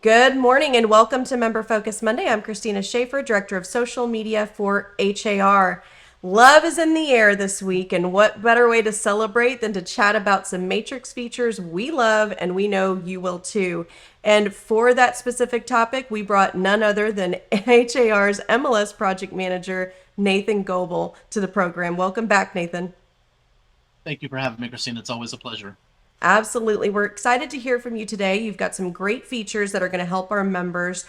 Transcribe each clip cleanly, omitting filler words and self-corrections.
Good morning and welcome to Member Focus Monday. I'm Christina Schaefer, Director of Social Media for HAR. Love is in the air this week, and what better way to celebrate than to chat about some Matrix features we love and we know you will too. And for that specific topic, we brought none other than HAR's MLS Project Manager, Nathan Goble, to the program. Welcome back, Nathan. Thank you for having me, Christine. It's always a pleasure. Absolutely. We're excited to hear from you today. You've got some great features that are going to help our members,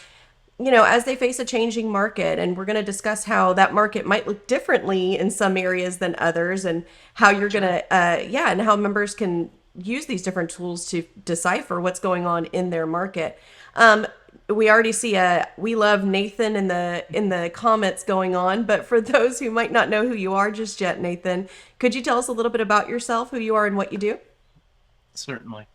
as they face a changing market. And we're going to discuss how that market might look differently in some areas than others and how you're going Sure. to, and how members can use these different tools to decipher what's going on in their market. We already see we love Nathan in the comments going on, but for those who might not know who you are just yet, Nathan, could you tell us a little bit about yourself, who you are and what you do? Certainly.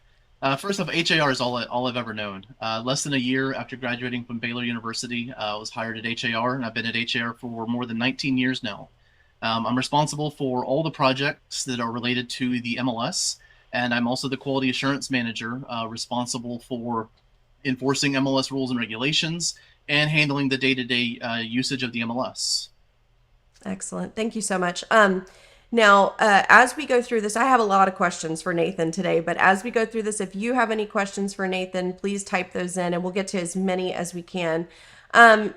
First off, HAR is all I've ever known. Less than a year after graduating from Baylor University, I was hired at HAR, and I've been at HAR for more than 19 years now. I'm responsible for all the projects that are related to the MLS, and I'm also the quality assurance manager, responsible for enforcing MLS rules and regulations and handling the day-to-day usage of the MLS. Excellent. Thank you so much. Now, as we go through this, I have a lot of questions for Nathan today, but as we go through this, if you have any questions for Nathan, please type those in and we'll get to as many as we can.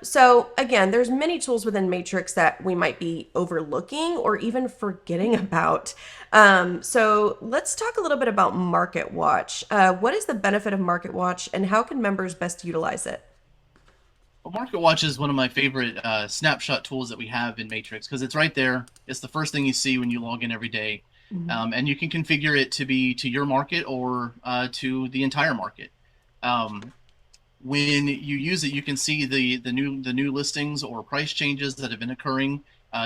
So again, there's many tools within Matrix that we might be overlooking or even forgetting about. So let's talk a little bit about Market Watch. What is the benefit of Market Watch and how can members best utilize it? Well, Market Watch is one of my favorite snapshot tools that we have in Matrix because it's right there. It's the first thing you see when you log in every day. And you can configure it to be to your market or to the entire market. When you use it, you can see the new listings or price changes that have been occurring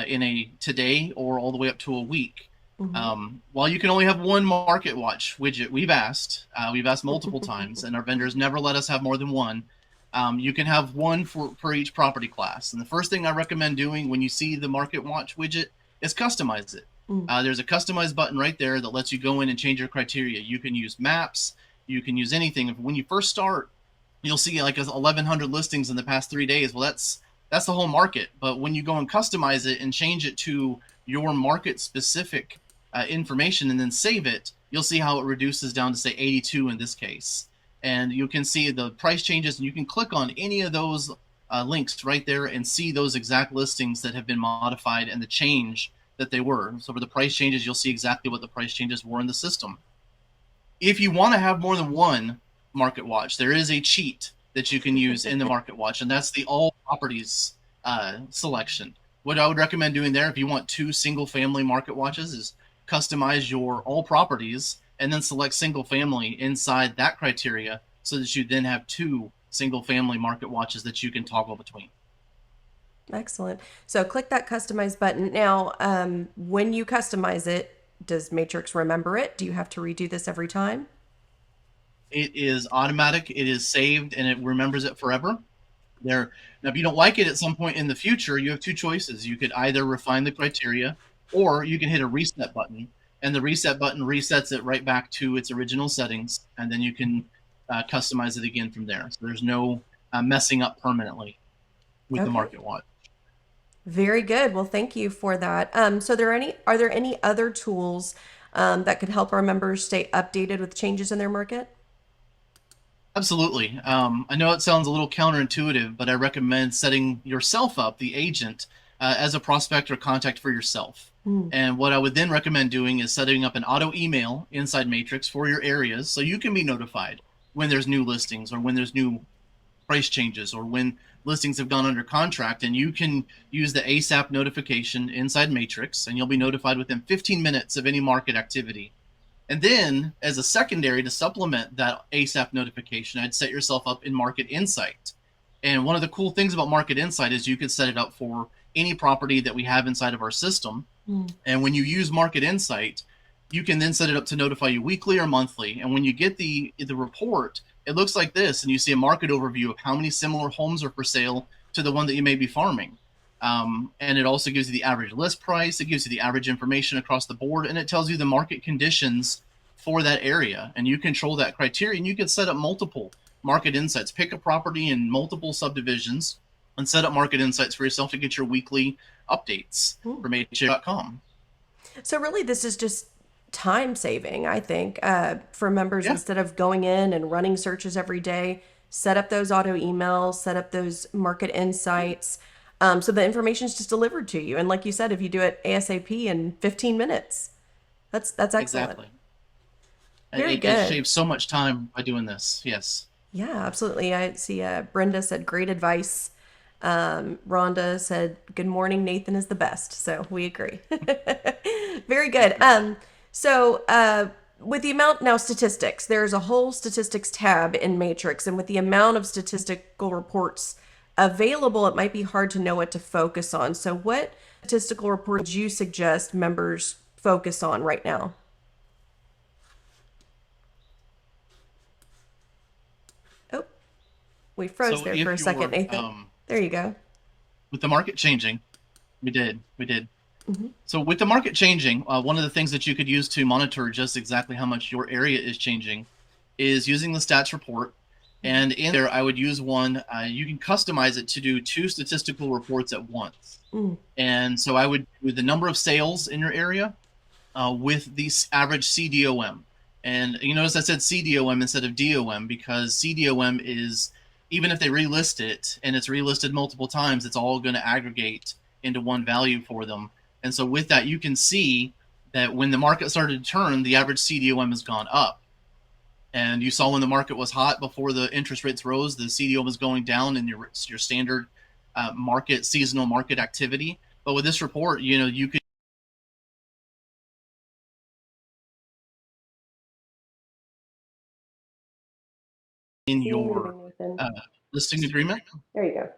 in a today or all the way up to a week. While you can only have one Market Watch widget, we've asked multiple times, and our vendors never let us have more than one. You can have one for each property class. And the first thing I recommend doing when you see the Market Watch widget is customize it. There's a customize button right there that lets you go in and change your criteria. You can use maps. You can use anything. When you first start, you'll see like 1,100 listings in the past 3 days. Well, that's the whole market. But when you go and customize it and change it to your market specific information and then save it, you'll see how it reduces down to say 82 in this case. And you can see the price changes and you can click on any of those links right there and see those exact listings that have been modified and the change that they were. So for the price changes, you'll see exactly what the price changes were in the system. If you want to have more than one Market Watch, there is a cheat that you can use in the Market Watch, and that's the all properties selection. What I would recommend doing there, if you want two single family Market Watches, is customize your all properties and then select single family inside that criteria so that you then have two single family Market Watches that you can toggle between. Excellent. So click that customize button. Now, when you customize it, does Matrix remember it? Do you have to redo this every time? It is automatic, it is saved, and it remembers it forever. Now, if you don't like it at some point in the future, you have two choices. You could either refine the criteria, or you can hit a reset button, and the reset button resets it right back to its original settings, and then you can customize it again from there. So there's no messing up permanently with the Okay. Market Watch. Very good. Well, thank you for that. So are there any other tools that could help our members stay updated with changes in their market? Absolutely. I know it sounds a little counterintuitive, but I recommend setting yourself up, the agent, as a prospect or contact for yourself. And what I would then recommend doing is setting up an auto email inside Matrix for your areas so you can be notified when there's new listings or when there's new price changes or when listings have gone under contract. And you can use the ASAP notification inside Matrix, and you'll be notified within 15 minutes of any market activity. And then, as a secondary to supplement that ASAP notification, I'd set yourself up in Market Insight. And one of the cool things about Market Insight is you could set it up for any property that we have inside of our system. And when you use Market Insight, you can then set it up to notify you weekly or monthly. And when you get the report, it looks like this, and you see a market overview of how many similar homes are for sale to the one that you may be farming. And it also gives you the average list price. It gives you the average information across the board, and it tells you the market conditions for that area. And you control that criteria, and you can set up multiple market insights. Pick a property in multiple subdivisions and set up market insights for yourself to get your weekly updates from HOA.com. So really, this is just time saving, I think, for members. Yeah, Instead of going in and running searches every day, set up those auto emails, set up those market insights, so the information is just delivered to you. And like you said, if you do it ASAP in 15 minutes, that's excellent. exactly. Very It good. shaves so much time by doing this. Yes. Yeah, absolutely. I see. Brenda said great advice. Rhonda said, "Good morning, Nathan is the best." So we agree. Very Thank good. you. With the amount now statistics, there's a whole statistics tab in Matrix, and with the amount of statistical reports available, it might be hard to know what to focus on. So, what statistical report would you suggest members focus on right now? Oh, we froze So there for a if second, you're Nathan. There you go. with the market changing, we did. So with the market changing, one of the things that you could use to monitor just exactly how much your area is changing is using the stats report. And in there, I would use one. You can customize it to do two statistical reports at once. Mm. And so I would do the number of sales in your area with the average CDOM. And you notice I said CDOM instead of DOM because CDOM is, even if they relist it and it's relisted multiple times, it's all going to aggregate into one value for them. And so with that, you can see that when the market started to turn, the average CDOM has gone up. And you saw when the market was hot before the interest rates rose, the CDOM was going down in your standard market, seasonal market activity. But with this report, you could in See you your moving, Nathan. uh, listing agreement. There you go.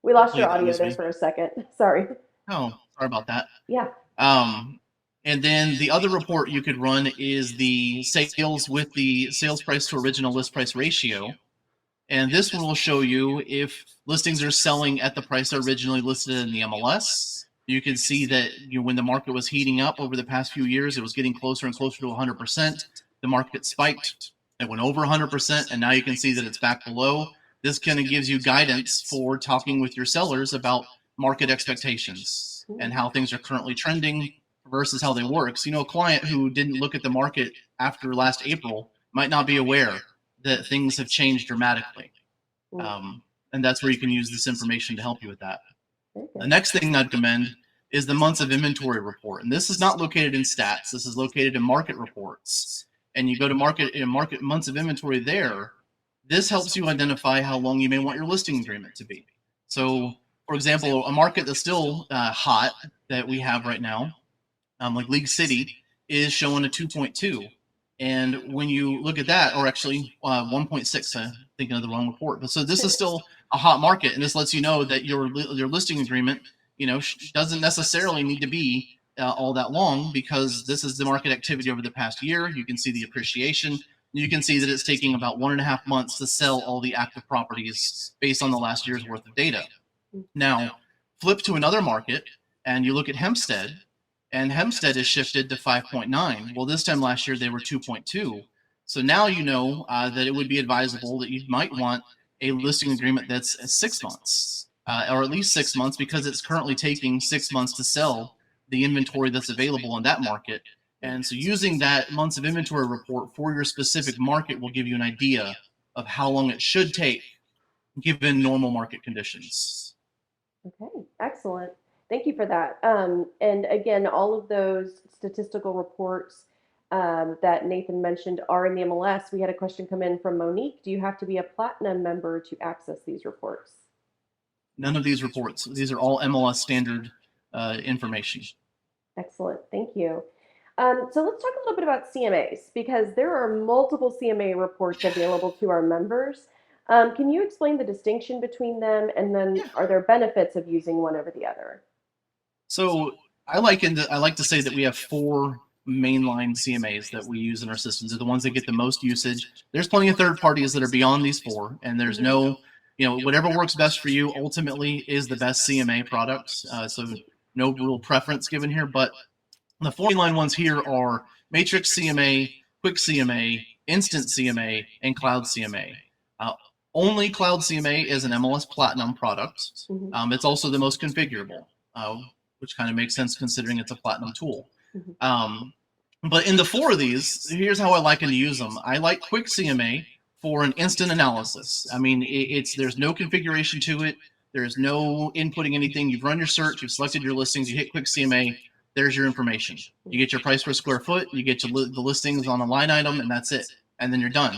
We lost your Hopefully you audio lose there me. for a second. Sorry. Oh, sorry about that. Yeah. Um, and then the other report you could run is the sales with the sales price to original list price ratio. And this one will show you if listings are selling at the price they're originally listed in the MLS. You can see that when the market was heating up over the past few years, it was getting closer and closer to 100%. The market spiked, it went over 100%, and now you can see that it's back below. This kind of gives you guidance for talking with your sellers about market expectations and how things are currently trending versus how they work. So, a client who didn't look at the market after last April might not be aware that things have changed dramatically. And that's where you can use this information to help you with that. The next thing I'd recommend is the months of inventory report. And this is not located in stats. This is located in market reports. And you go to market months of inventory there. This helps you identify how long you may want your listing agreement to be. So, for example, a market that's still hot that we have right now, like League City, is showing a 2.2. And when you look at that, or actually 1.6, I'm thinking of the wrong report. But so this is still a hot market, and this lets you know that your listing agreement, doesn't necessarily need to be all that long because this is the market activity over the past year. You can see the appreciation. You can see that it's taking about 1.5 months to sell all the active properties based on the last year's worth of data. Now, flip to another market, and you look at Hempstead, and Hempstead is shifted to 5.9. Well, this time last year they were 2.2. So now you know that it would be advisable that you might want a listing agreement that's 6 months, or at least 6 months, because it's currently taking 6 months to sell the inventory that's available in that market. And so using that months of inventory report for your specific market will give you an idea of how long it should take given normal market conditions. Okay, excellent. Thank you for that. And again, all of those statistical reports that Nathan mentioned are in the MLS. We had a question come in from Monique. Do you have to be a platinum member to access these reports? None of these reports. These are all MLS standard information. Excellent. Thank you. So let's talk a little bit about CMAs because there are multiple CMA reports available to our members. Can you explain the distinction between them, and then Yeah. are there benefits of using one over the other? So I like to say that we have four mainline CMAs that we use in our systems. They're the ones that get the most usage. There's plenty of third parties that are beyond these four, and there's no, whatever works best for you ultimately is the best CMA product. So no real preference given here, but the four mainline ones here are Matrix CMA, Quick CMA, Instant CMA, and Cloud CMA. Uh, Only Cloud CMA is an MLS Platinum product. It's also the most configurable, which kind of makes sense considering it's a Platinum tool. But in the four of these, here's how I like to use them. I like Quick CMA for an instant analysis. I mean, there's no configuration to it. There's no inputting anything. You've run your search, you've selected your listings, you hit Quick CMA, there's your information. You get your price per square foot, you get the listings on a line item, and that's it. And then you're done.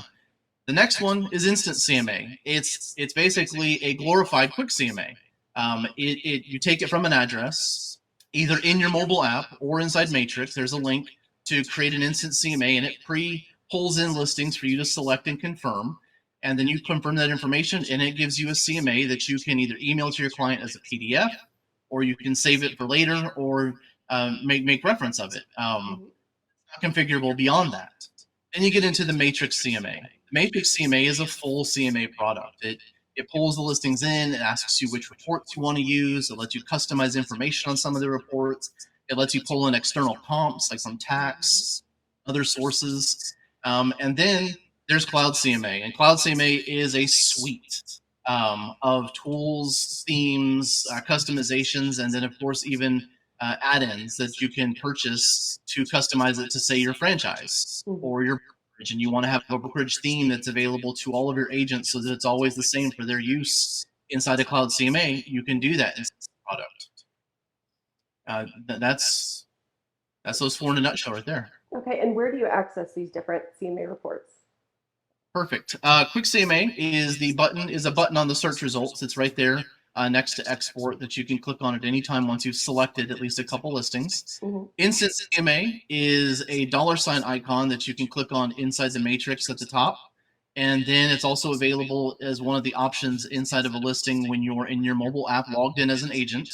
The next one is Instant CMA. It's basically a glorified Quick CMA. You take it from an address, either in your mobile app or inside Matrix. There's a link to create an Instant CMA, and it pulls in listings for you to select and confirm. And then you confirm that information, and it gives you a CMA that you can either email to your client as a PDF, or you can save it for later, or make reference of it. Not configurable beyond that. Then you get into the Matrix CMA. Matrix CMA is a full CMA product. It pulls the listings in, it asks you which reports you want to use, it lets you customize information on some of the reports, it lets you pull in external comps like from tax, other sources, and then there's Cloud CMA. And Cloud CMA is a suite of tools, themes, customizations, and then of course even add-ins that you can purchase to customize it to, say, your franchise or your brokerage, and you want to have a brokerage theme that's available to all of your agents so that it's always the same for their use inside a Cloud CMA. You can do that in the product. That's those four in a nutshell right there. Okay, and where do you access these different CMA reports? Perfect. Quick CMA is a button on the search results. It's right there next to export that you can click on at any time once you've selected at least a couple listings. Instant CMA is a $ icon that you can click on inside the matrix at the top. And then it's also available as one of the options inside of a listing when you're in your mobile app logged in as an agent.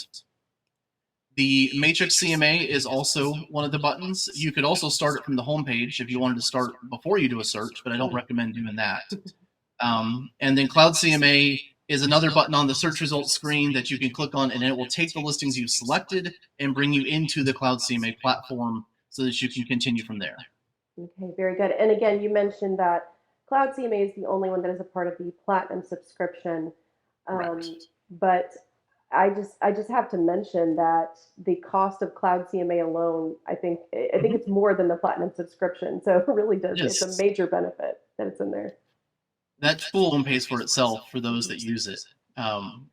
The Matrix CMA is also one of the buttons. You could also start it from the home page if you wanted to start before you do a search, but I don't recommend doing that. And then Cloud CMA is another button on the search results screen that you can click on, and it will take the listings you've selected and bring you into the Cloud CMA platform so that you can continue from there. Okay, very good. And again, you mentioned that Cloud CMA is the only one that is a part of the Platinum subscription. But I just have to mention that the cost of Cloud CMA alone, I think it's more than the Platinum subscription. So it really does. Yes. It's a major benefit that it's in there. That tool alone pays for itself for those that use it.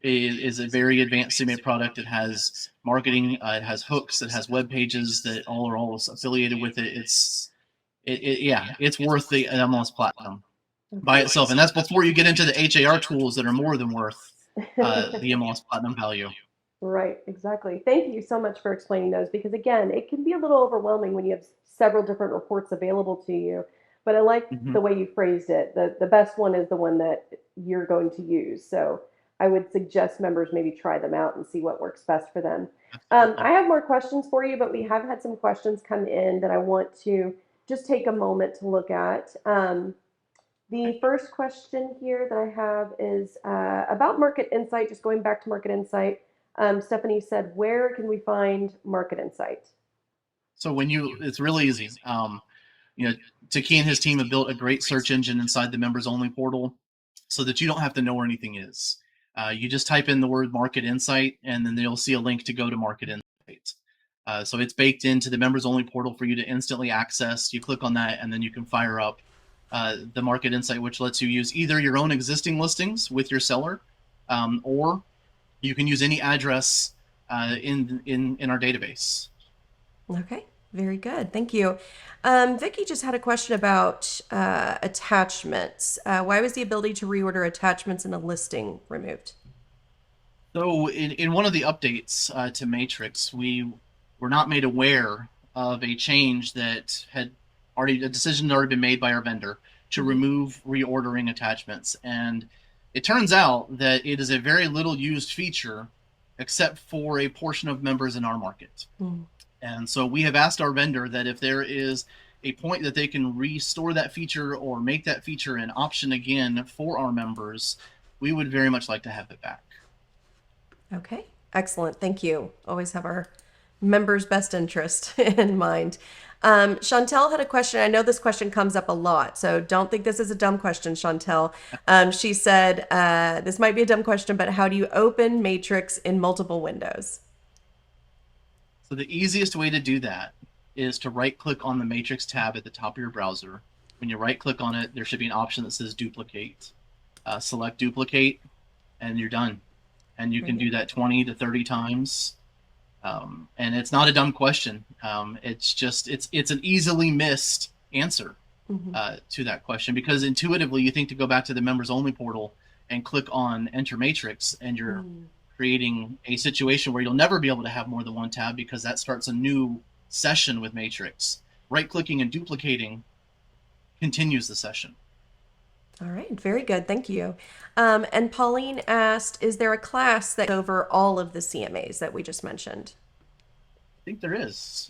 It is a very advanced CMA product. It has marketing, it has hooks, it has web pages that all are affiliated with it. It's worth the MLS Platinum by itself, and that's before you get into the HAR tools that are more than worth the MLS Platinum value. Right, exactly. Thank you so much for explaining those, because again, it can be a little overwhelming when you have several different reports available to you. But I like the way you phrased it. The best one is the one that you're going to use. So I would suggest members maybe try them out and see what works best for them. I have more questions for you, but we have had some questions come in that I want to just take a moment to look at. The first question here that I have is about Market Insight. Just going back to Market Insight, Stephanie said, where can we find Market Insight? So it's really easy. Taki and his team have built a great search engine inside the members only portal so that you don't have to know where anything is. You just type in the word Market Insight, and then you'll see a link to go to Market Insight. So it's baked into the members only portal for you to instantly access. You click on that, and then you can fire up the Market Insight, which lets you use either your own existing listings with your seller, or you can use any address in our database. Okay, very good. Thank you. Vicki just had a question about attachments. Why was the ability to reorder attachments in a listing removed? So in one of the updates to Matrix, we were not made aware of a change that a decision had already been made by our vendor to remove reordering attachments. And it turns out that it is a very little used feature except for a portion of members in our market. And so we have asked our vendor that if there is a point that they can restore that feature or make that feature an option again for our members, we would very much like to have it back. Okay, excellent. Thank you. Always have our members' best interest in mind. Chantel had a question. I know this question comes up a lot, so don't think this is a dumb question, Chantel. She said, this might be a dumb question, but how do you open Matrix in multiple windows? So the easiest way to do that is to right click on the Matrix tab at the top of your browser. When you right click on it, there should be an option that says duplicate. Select duplicate, and you're done. And you can do that 20 to 30 times. And it's not a dumb question. It's just it's an easily missed answer to that question, because intuitively you think to go back to the members only portal and click on enter matrix, and you're creating a situation where you'll never be able to have more than one tab, because that starts a new session with matrix. Right clicking and duplicating continues the session. All right, very good. Thank you. And Pauline asked, is there a class that over all of the CMAs that we just mentioned? I think there is.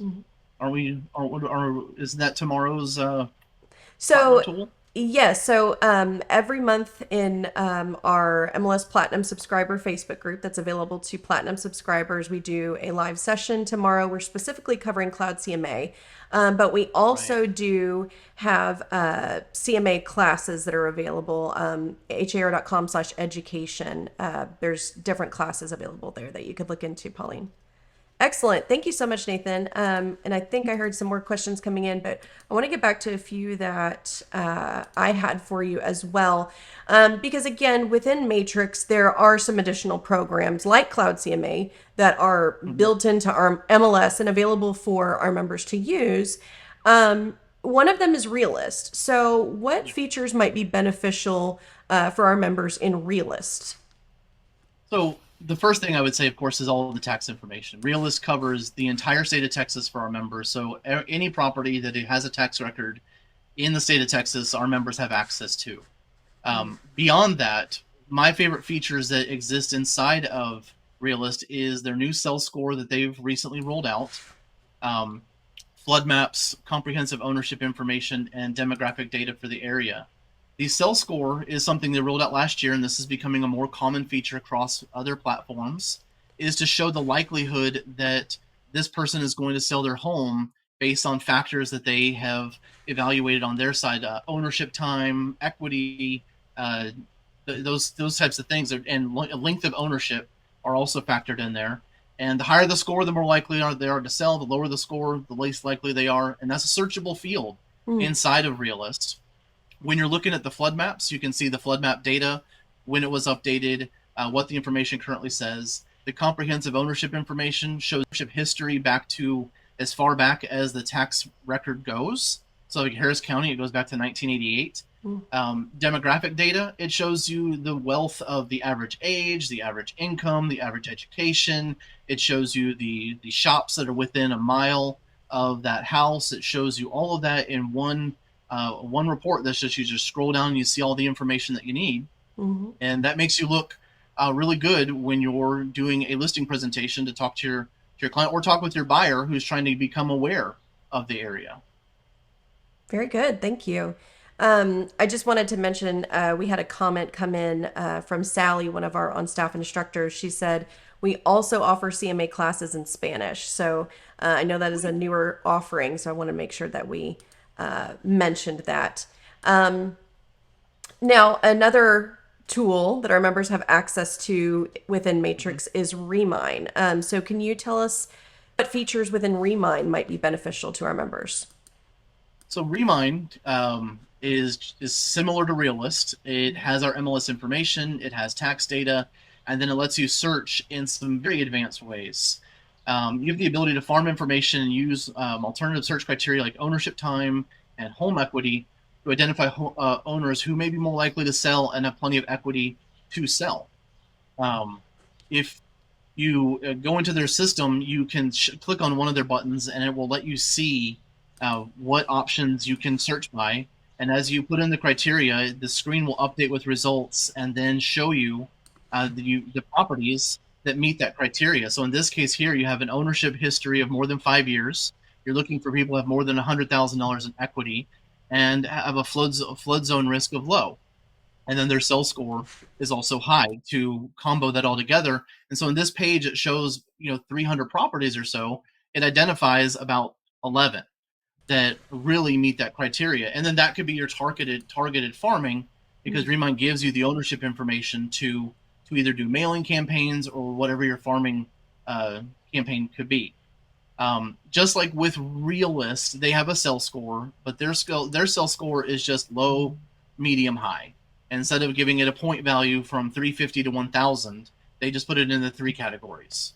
Are we? Isn't that tomorrow's platinum So, tool? yes. So, every month in our MLS Platinum subscriber Facebook group that's available to Platinum subscribers, we do a live session tomorrow. We're specifically covering Cloud CMA, but we also do have CMA classes that are available. HAR.com/education. There's different classes available there that you could look into, Pauline. Excellent. Thank you so much, Nathan. And I think I heard some more questions coming in, but I want to get back to a few that I had for you as well. Because again, within Matrix, there are some additional programs like Cloud CMA that are built into our MLS and available for our members to use. One of them is Realist. So, what features might be beneficial for our members in Realist? So the first thing I would say, of course, is all of the tax information. Realist covers the entire state of Texas for our members. So any property that it has a tax record in the state of Texas, our members have access to. Beyond that, my favorite features that exist inside of Realist is their new sales score that they've recently rolled out, flood maps, comprehensive ownership information, and demographic data for the area. The sell score is something they rolled out last year, and this is becoming a more common feature across other platforms, is to show the likelihood that this person is going to sell their home based on factors that they have evaluated on their side, ownership time, equity, those types of things, and length of ownership are also factored in there. And the higher the score, the more likely they are to sell. The lower the score, the least likely they are. And that's a searchable field inside of Realist. When you're looking at the flood maps, you can see the flood map data, when it was updated, what the information currently says. The comprehensive ownership information shows ownership history back to as far back as the tax record goes. So like Harris County, it goes back to 1988. Demographic data, it shows you the wealth of the average age, the average income, the average education. It shows you the shops that are within a mile of that house. It shows you all of that in one report. That's just, you just scroll down and you see all the information that you need. And that makes you look really good when you're doing a listing presentation to talk to your client, or talk with your buyer who's trying to become aware of the area. Very good. Thank you. I just wanted to mention we had a comment come in from Sally, one of our on staff instructors. She said, we also offer CMA classes in Spanish. So I know that is a newer offering. So I want to make sure that we mentioned that. Now, another tool that our members have access to within Matrix is Remine. So can you tell us what features within Remine might be beneficial to our members? So Remind is similar to Realist. It has our MLS information, it has tax data, and then it lets you search in some very advanced ways. You have the ability to farm information and use alternative search criteria like ownership time and home equity to identify owners who may be more likely to sell and have plenty of equity to sell. If you go into their system, you can click on one of their buttons and it will let you see what options you can search by. And as you put in the criteria, the screen will update with results and then show you the properties that meet that criteria. So in this case here, you have an ownership history of more than 5 years. You're looking for people who have more than $100,000 in equity and have a flood zone risk of low. And then their sell score is also high to combo that all together. And so in this page, it shows 300 properties or so. It identifies about 11 that really meet that criteria. And then that could be your targeted farming, because Remind gives you the ownership information to either do mailing campaigns or whatever your farming campaign could be. Just like with Realist, they have a cell score, but their cell score is just low, medium, high. And instead of giving it a point value from 350 to 1000, they just put it in the 3 categories.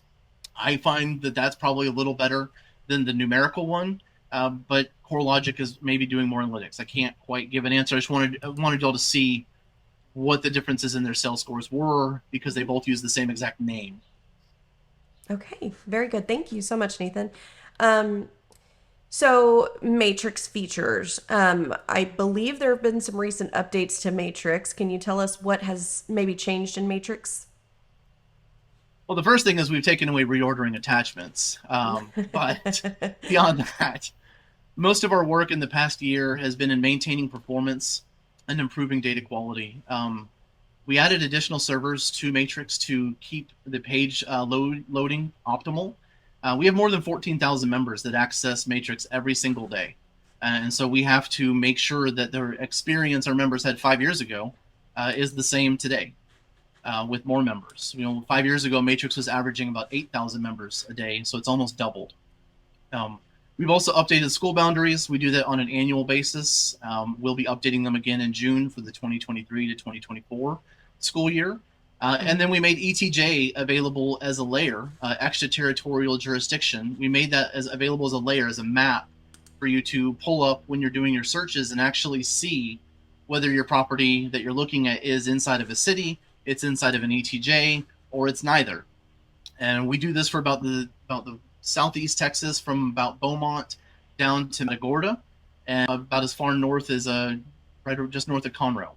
I find that that's probably a little better than the numerical one, but CoreLogic is maybe doing more analytics. I can't quite give an answer. I just wanted y'all to see what the differences in their cell scores were, because they both use the same exact name. Okay, very good. Thank you so much, Nathan. Um, so Matrix features. I believe there have been some recent updates to Matrix. Can you tell us what has maybe changed in Matrix? Well, the first thing is we've taken away reordering attachments. But beyond that, most of our work in the past year has been in maintaining performance and improving data quality. We added additional servers to Matrix to keep the page loading optimal. We have more than 14,000 members that access Matrix every single day. And so we have to make sure that the experience our members had 5 years ago is the same today with more members. 5 years ago, Matrix was averaging about 8,000 members a day, so it's almost doubled. We've also updated school boundaries. We do that on an annual basis. We'll be updating them again in June for the 2023 to 2024 school year. And then we made ETJ available as a layer, extraterritorial jurisdiction. We made that as available as a layer, as a map for you to pull up when you're doing your searches and actually see whether your property that you're looking at is inside of a city, it's inside of an ETJ, or it's neither. And we do this for about the southeast Texas, from about Beaumont down to Matagorda, and about as far north as right just north of Conroe.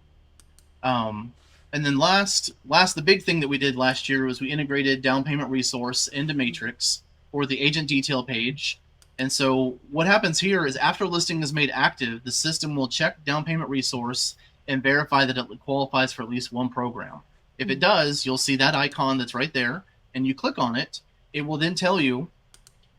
And then last, the big thing that we did last year was we integrated down payment resource into Matrix for the agent detail page. And so what happens here is after listing is made active, the system will check down payment resource and verify that it qualifies for at least one program. If it does, you'll see that icon that's right there, and you click on it. It will then tell you,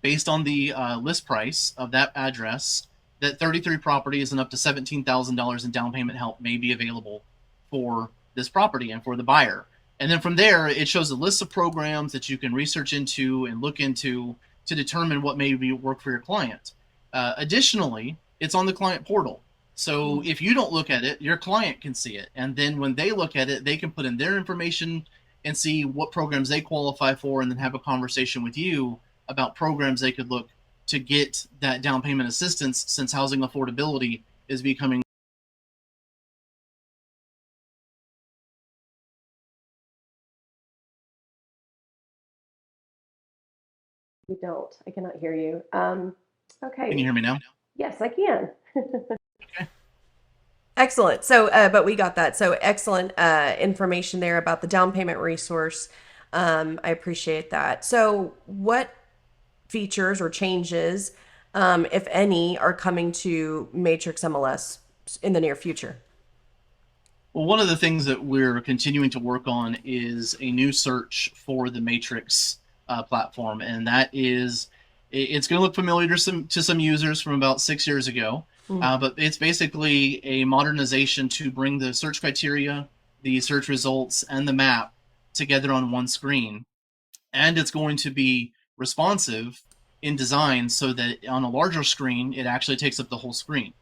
based on the list price of that address, that 33 properties and up to $17,000 in down payment help may be available for this property and for the buyer. And then from there, it shows a list of programs that you can research into and look into to determine what may work for your client. Additionally, it's on the client portal. So if you don't look at it, your client can see it. And then when they look at it, they can put in their information and see what programs they qualify for, and then have a conversation with you about programs they could look to get that down payment assistance, since housing affordability is becoming. You don't. I cannot hear you. Okay. Can you hear me now? Yes, I can. Okay. Excellent. So, but we got that. So, excellent information there about the down payment resource. I appreciate that. So, what features or changes, if any, are coming to Matrix MLS in the near future? Well, one of the things that we're continuing to work on is a new search for the Matrix platform, and that is, it's going to look familiar to some users from about 6 years ago, but it's basically a modernization to bring the search criteria, the search results, and the map together on one screen. And it's going to be responsive in design, so that on a larger screen, it actually takes up the whole screen.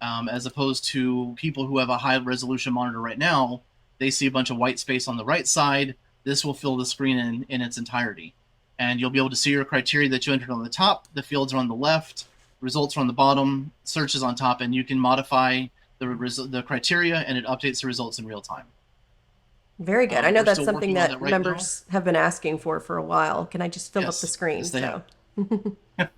As opposed to people who have a high resolution monitor right now, they see a bunch of white space on the right side. This will fill the screen in its entirety. And you'll be able to see your criteria that you entered on the top, the fields are on the left, results are on the bottom, search is on top, and you can modify the criteria, and it updates the results in real time. Very good. I know We're that's still something working on that that right now. members have been asking for a while. Can I just fill up the Yes, screen? yes, they So, have.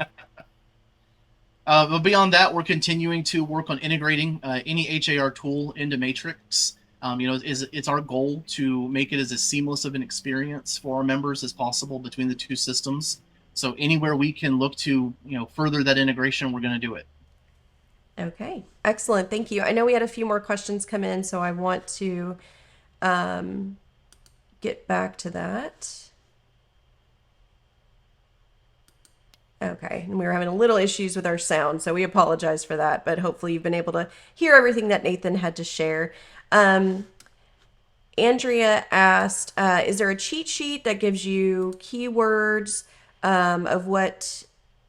But beyond that, we're continuing to work on integrating any HAR tool into Matrix. It's our goal to make it as seamless of an experience for our members as possible between the two systems. So anywhere we can look to, further that integration, we're going to do it. okay. Excellent. Thank you. I know we had a few more questions come in, so I want to um, get back to that. Okay, and we were having a little issues with our sound, so we apologize for that, but hopefully you've been able to hear everything that Nathan had to share. Um, Andrea asked, is there a cheat sheet that gives you keywords of what,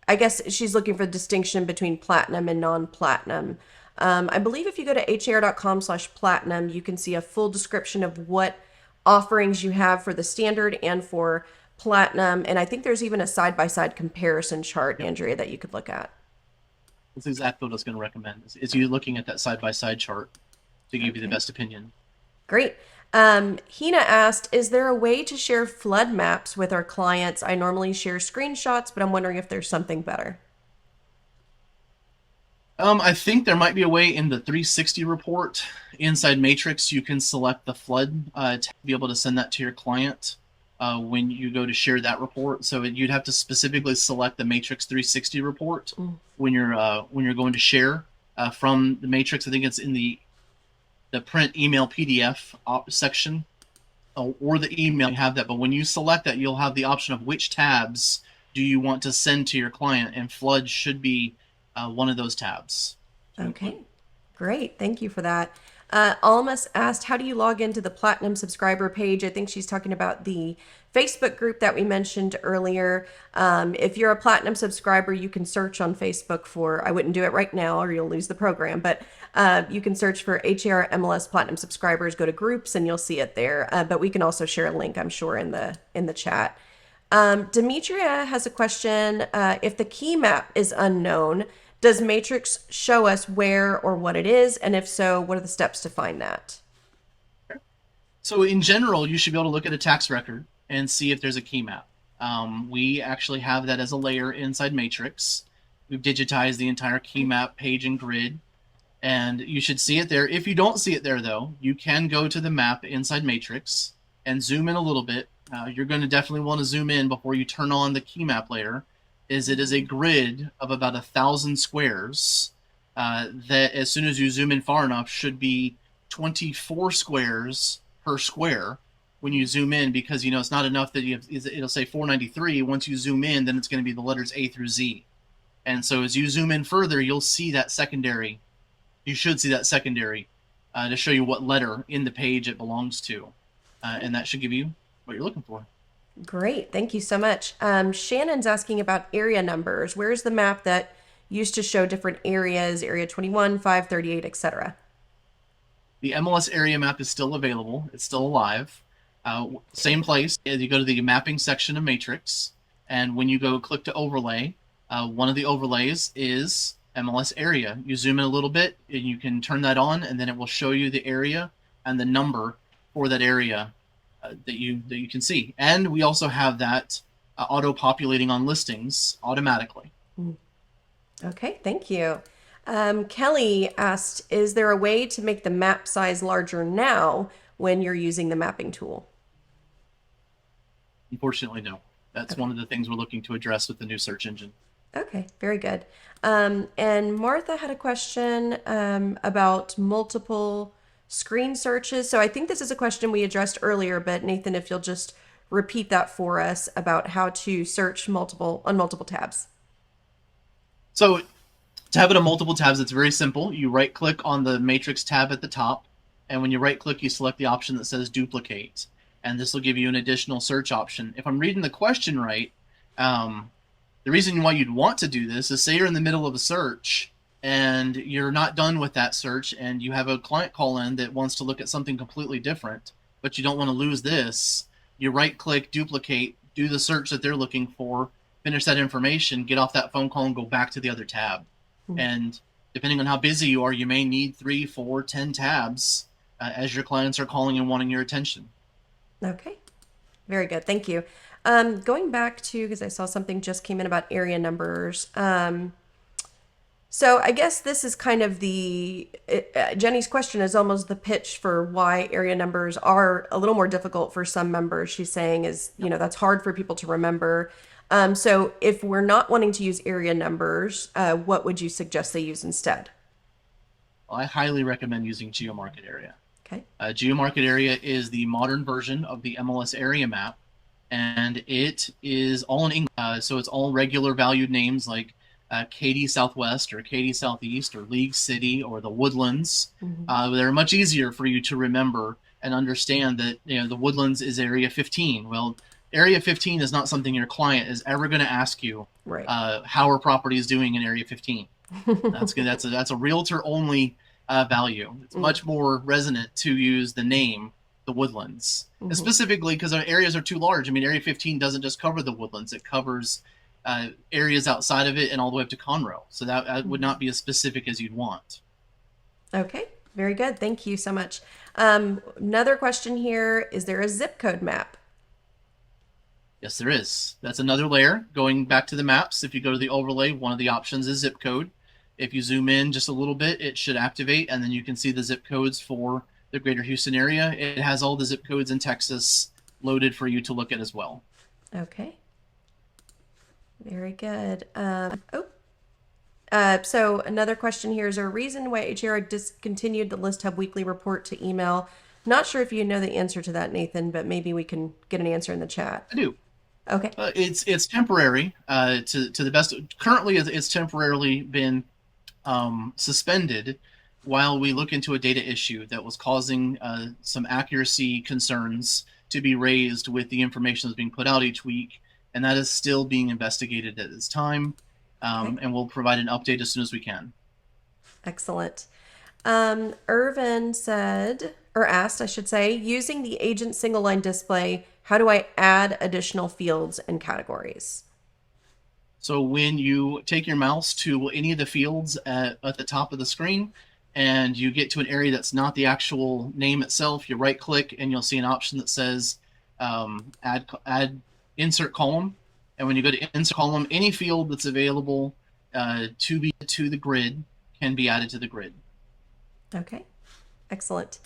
I guess she's looking for the distinction between platinum and non-platinum. I believe if you go to har.com/platinum, you can see a full description of what offerings you have for the standard and for platinum. And I think there's even a side-by-side comparison chart, Yep. Andrea, that you could look at. That's exactly what I was going to recommend, is you looking at that side-by-side chart to give you the Okay. best opinion. Great. Hina asked, is there a way to share flood maps with our clients? I normally share screenshots, but I'm wondering if there's something better. I think there might be a way in the 360 report inside Matrix. You can select the flood to be able to send that to your client when you go to share that report. So you'd have to specifically select the Matrix 360 report when you're going to share from the Matrix. I think it's in the print email PDF section or the email. You have that, but when you select that, you'll have the option of which tabs do you want to send to your client, and flood should be one of those tabs to Okay, include. great. Thank you for that. Almas asked, how do you log into the Platinum subscriber page? I think she's talking about the Facebook group that we mentioned earlier. If you're a Platinum subscriber, you can search on Facebook for, I wouldn't do it right now or you'll lose the program, but you can search for HAR MLS Platinum subscribers, go to groups, and you'll see it there. But we can also share a link, I'm sure, in the chat. Demetria has a question. If the key map is unknown, does Matrix show us where or what it is? And if so, what are the steps to find that? So in general, you should be able to look at a tax record and see if there's a key map. We actually have that as a layer inside Matrix. We've digitized the entire key map page and grid, and you should see it there. If you don't see it there, though, you can go to the map inside Matrix and zoom in a little bit. You're going to definitely want to zoom in before you turn on the key map layer. It is a grid of about 1,000 squares that, as soon as you zoom in far enough, should be 24 squares per square when you zoom in, because it's not enough that it'll say 493. Once you zoom in, then it's going to be the letters A through Z. And so as you zoom in further, you'll see that secondary. You should see that secondary to show you what letter in the page it belongs to. And that should give you what you're looking for. Great. Thank you so much. Shannon's asking about area numbers. Where's the map that used to show different areas, area 21, 538, etc.? The MLS area map is still available. It's still alive. Same place. You go to the mapping section of Matrix, and when you go click to overlay, one of the overlays is MLS area. You zoom in a little bit, and you can turn that on, and then it will show you the area and the number for that area that you can see. And we also have that auto-populating on listings automatically. Okay, thank you. Kelly asked, is there a way to make the map size larger now when you're using the mapping tool? Unfortunately, no. That's one of the things we're looking to address with the new search engine. Okay, very good. And Martha had a question about multiple screen searches. So I think this is a question we addressed earlier, but Nathan, if you'll just repeat that for us about how to search on multiple tabs. So to have it on multiple tabs, it's very simple. You right click on the Matrix tab at the top, and when you right click, you select the option that says duplicate, and this will give you an additional search option. If I'm reading the question right, the reason why you'd want to do this is, say you're in the middle of a search and you're not done with that search, and you have a client call in that wants to look at something completely different, but you don't want to lose this. You right click, duplicate, do the search that they're looking for, finish that information, get off that phone call, and go back to the other tab. And depending on how busy you are, you may need 3, 4, 10 tabs as your clients are calling and wanting your attention. Okay, very good. Thank you. Going back to, because I saw something just came in about area numbers. So I guess this is kind of Jenny's question is almost the pitch for why area numbers are a little more difficult for some members. She's saying that's hard for people to remember. So if we're not wanting to use area numbers, what would you suggest they use instead? Well, I highly recommend using GeoMarket Area. Okay. GeoMarket Area is the modern version of the MLS area map, and it is all in English. So it's all regular valued names like Katy Southwest or Katy Southeast or League City or the Woodlands. They're much easier for you to remember and understand that the Woodlands is Area 15. Well, Area 15 is not something your client is ever going to ask you. Right. How are properties doing in Area 15? That's good. That's a realtor only value. It's much more resonant to use the name the Woodlands, and specifically because our areas are too large. I mean, Area 15 doesn't just cover the Woodlands; it covers areas outside of it and all the way up to Conroe. So that would not be as specific as you'd want. Okay, very good. Thank you so much. Another question here: is there a zip code map? Yes, there is. That's another layer. Going back to the maps, if you go to the overlay, one of the options is zip code. If you zoom in just a little bit, it should activate, and then you can see the zip codes for the greater Houston area. It has all the zip codes in Texas loaded for you to look at as well. Okay. Very good. So another question here: is there a reason why HOA discontinued the List Hub weekly report to email? Not sure if you know the answer to that, Nathan, but maybe we can get an answer in the chat. I do. Okay. It's temporary. To the best. Currently, it's temporarily been suspended while we look into a data issue that was causing some accuracy concerns to be raised with the information that's being put out each week, and that is still being investigated at this time. Okay. And we'll provide an update as soon as we can. Excellent. Irvin said, or asked, I should say, using the agent single line display, how do I add additional fields and categories? So when you take your mouse to any of the fields at the top of the screen and you get to an area that's not the actual name itself, you right click and you'll see an option that says add insert column. And when you go to insert column, any field that's available to be to the grid can be added to the grid. Okay, excellent.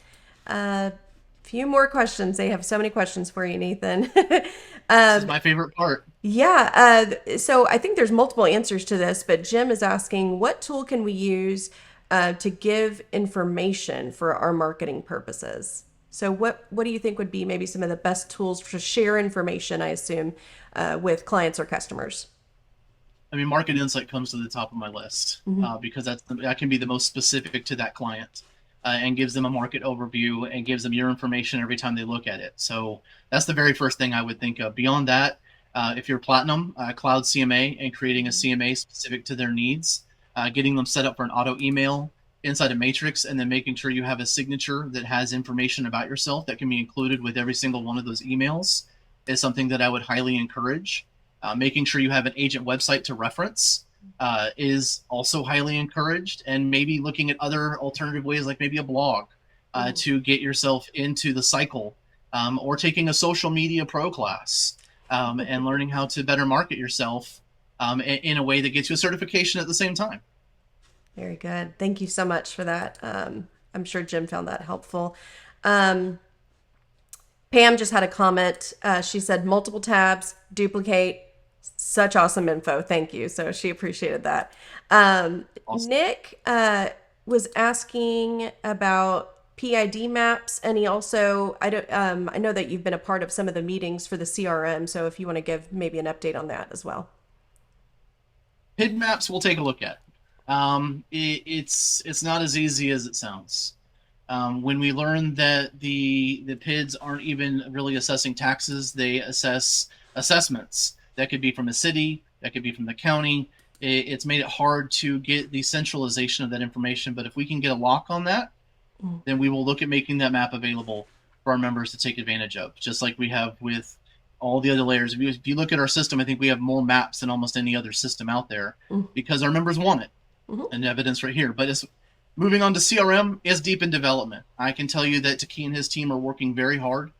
Few more questions. They have so many questions for you, Nathan. This is my favorite part. Yeah, so I think there's multiple answers to this, but Jim is asking, what tool can we use to give information for our marketing purposes? So what do you think would be maybe some of the best tools to share information, I assume, with clients or customers? I mean, Market Insight comes to the top of my list because that can be the most specific to that client and gives them a market overview and gives them your information every time they look at it. So that's the very first thing I would think of. Beyond that, if you're Platinum, Cloud CMA and creating a CMA specific to their needs, getting them set up for an auto email inside of Matrix, and then making sure you have a signature that has information about yourself that can be included with every single one of those emails is something that I would highly encourage. Making sure you have an agent website to reference is also highly encouraged, and maybe looking at other alternative ways like maybe a blog to get yourself into the cycle, or taking a social media pro class and learning how to better market yourself in a way that gets you a certification at the same time. Very good. Thank you so much for that. I'm sure Jim found that helpful. Pam just had a comment. She said multiple tabs, duplicate. Such awesome info. Thank you. So she appreciated that. Awesome. Nick was asking about PID maps, and he also I know that you've been a part of some of the meetings for the CRM. So if you want to give maybe an update on that as well. PID maps we'll take a look at. It's not as easy as it sounds. When we learned that the PIDs aren't even really assessing taxes, they assess assessments. That could be from a city, that could be from the county. It's made it hard to get the centralization of that information. But if we can get a lock on that, then we will look at making that map available for our members to take advantage of, just like we have with all the other layers. If you look at our system, I think we have more maps than almost any other system out there because our members want it. And evidence right here. But it's moving on to CRM is deep in development. I can tell you that Taki and his team are working very hard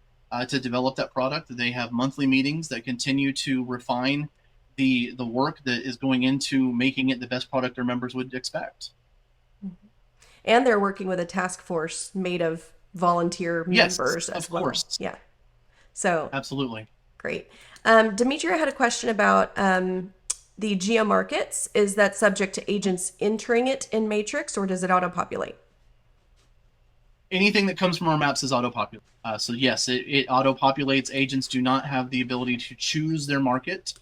to develop that product. They have monthly meetings that continue to refine the work that is going into making it the best product their members would expect. And they're working with a task force made of volunteer members as well. Course. Yeah. So absolutely. Great. Demetria had a question about the Geo Markets. Is that subject to agents entering it in Matrix, or does it auto-populate? Anything that comes from our maps is auto-populated. So yes, it auto-populates. Agents do not have the ability to choose their market.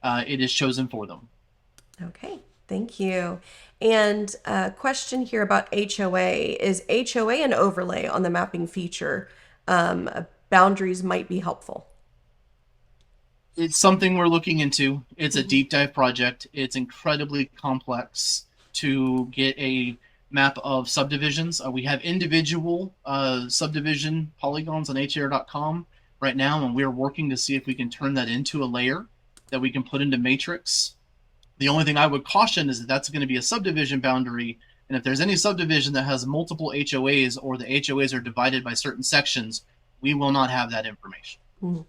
It is chosen for them. Okay, thank you. And a question here about HOA. Is HOA an overlay on the mapping feature? Boundaries might be helpful. It's something we're looking into. It's a Mhm. deep dive project. It's incredibly complex to get a map of subdivisions. We have individual subdivision polygons on HAR.com right now, and we're working to see if we can turn that into a layer that we can put into Matrix. The only thing I would caution is that that's going to be a subdivision boundary. And if there's any subdivision that has multiple HOAs or the HOAs are divided by certain sections, we will not have that information. Mm.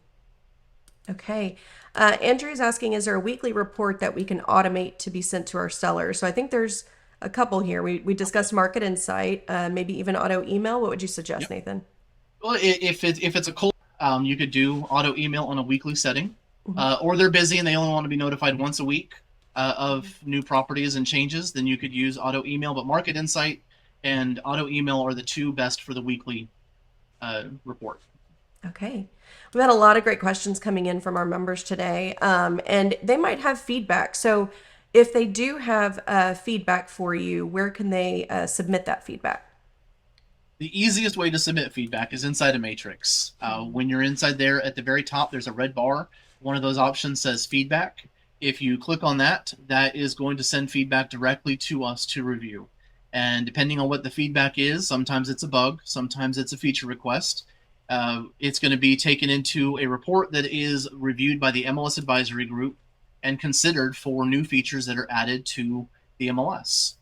Okay. Andrew's asking, is there a weekly report that we can automate to be sent to our sellers? So I think there's a couple here. We Okay. discussed market insight, maybe even auto email. What would you suggest, Yep. Nathan? Well, if it's a cold, you could do auto email on a weekly setting, Mhm. or they're busy and they only want to be notified once a week of new properties and changes. Then you could use auto email. But market insight and auto email are the two best for the weekly report. Okay. We've had a lot of great questions coming in from our members today, and they might have feedback. So if they do have feedback for you, where can they submit that feedback? The easiest way to submit feedback is inside a Matrix. When you're inside there, at the very top, there's a red bar. One of those options says feedback. If you click on that, that is going to send feedback directly to us to review. And depending on what the feedback is, sometimes it's a bug, sometimes it's a feature request. It's going to be taken into a report that is reviewed by the MLS advisory group and considered for new features that are added to the MLS.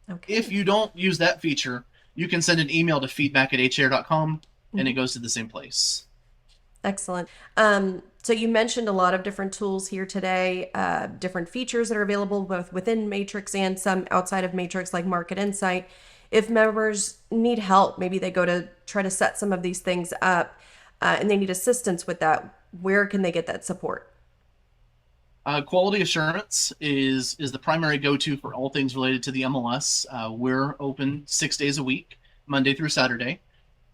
If Okay. you don't use that feature, you can send an email to feedback@hr.com and it Mhm. goes to the same place. Excellent. So you mentioned a lot of different tools here today, different features that are available both within Matrix and some outside of Matrix, like Market Insight. If members need help, maybe they go to try to set some of these things up, and they need assistance with that. Where can they get that support? Quality assurance is the primary go-to for all things related to the MLS. We're open 6 days a week, Monday through Saturday.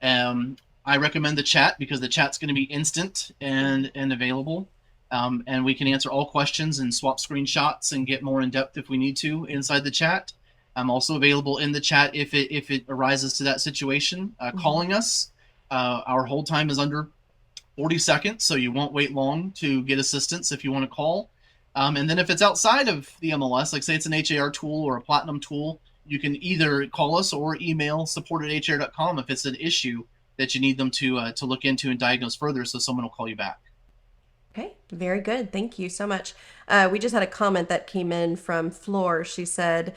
Um, I recommend the chat because the chat's going to be instant and available. And we can answer all questions and swap screenshots and get more in depth if we need to inside the chat. I'm also available in the chat if it arises to that situation. Mhm. Calling us, our hold time is under 40 seconds, so you won't wait long to get assistance if you want to call. And then if it's outside of the MLS, like say it's an HAR tool or a Platinum tool, you can either call us or email support@hr.com if it's an issue that you need them to look into and diagnose further, so someone will call you back. Okay, very good. Thank you so much. We just had a comment that came in from Floor. She said,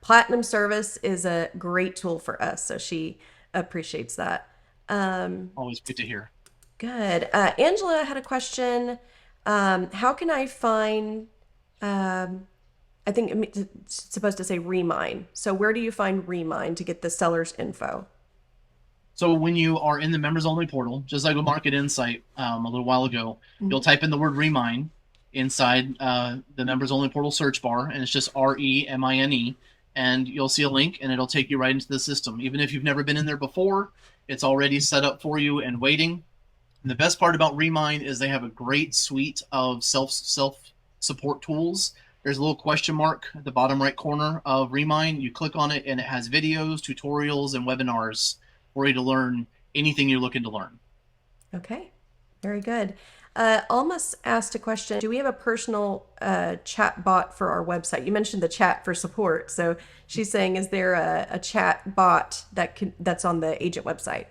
Platinum service is a great tool for us. So she appreciates that. Always good to hear. Good. Angela had a question. How can I find, um, I think it's supposed to say Remine. So where do you find Remine to get the seller's info? So when you are in the members only portal, just like with Market Insight a little while ago, you'll Mhm. type in the word Remine inside the members only portal search bar, and it's just REMINE, and you'll see a link, and it'll take you right into the system. Even if you've never been in there before, it's already set up for you and waiting. And the best part about Remine is they have a great suite of self support tools. There's a little question mark at the bottom right corner of Remine. You click on it, and it has videos, tutorials, and webinars for you to learn anything you're looking to learn. Okay, very good. Almas asked a question. Do we have a personal chat bot for our website? You mentioned the chat for support. So she's saying, is there a chat bot that's on the agent website?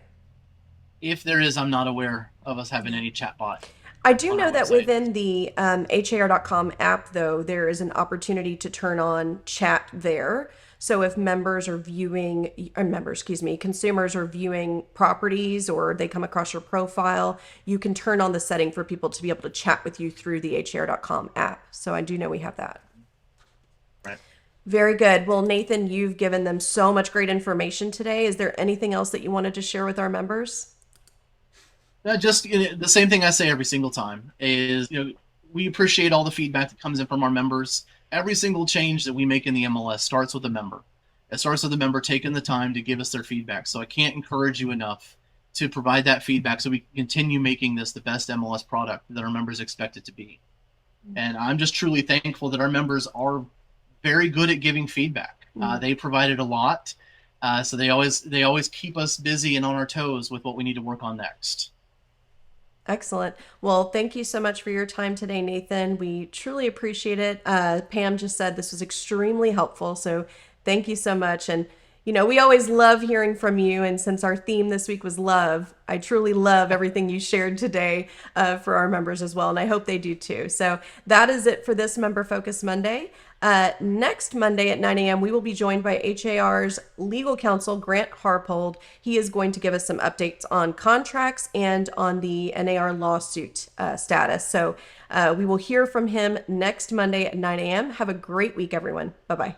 If there is, I'm not aware of us having any chatbot I do on our know that website. within the HAR.com app, though, there is an opportunity to turn on chat there. So if members are viewing, members, excuse me, consumers are viewing properties or they come across your profile, you can turn on the setting for people to be able to chat with you through the HAR.com app. So I do know we have that. Right. Very good. Well, Nathan, you've given them so much great information today. Is there anything else that you wanted to share with our members? Just the same thing I say every single time is we appreciate all the feedback that comes in from our members. Every single change that we make in the MLS starts with a member. It starts with the member taking the time to give us their feedback. So I can't encourage you enough to provide that feedback so we can continue making this the best MLS product that our members expect it to be. And I'm just truly thankful that our members are very good at giving feedback. They provided a lot, so they always keep us busy and on our toes with what we need to work on next. Excellent. Well, thank you so much for your time today, Nathan. We truly appreciate it. Pam just said this was extremely helpful. So thank you so much. And, we always love hearing from you. And since our theme this week was love, I truly love everything you shared today for our members as well. And I hope they do too. So that is it for this Member Focus Monday. Next Monday at 9 a.m., we will be joined by HAR's legal counsel, Grant Harpold. He is going to give us some updates on contracts and on the NAR lawsuit status. So we will hear from him next Monday at 9 a.m. Have a great week, everyone. Bye-bye.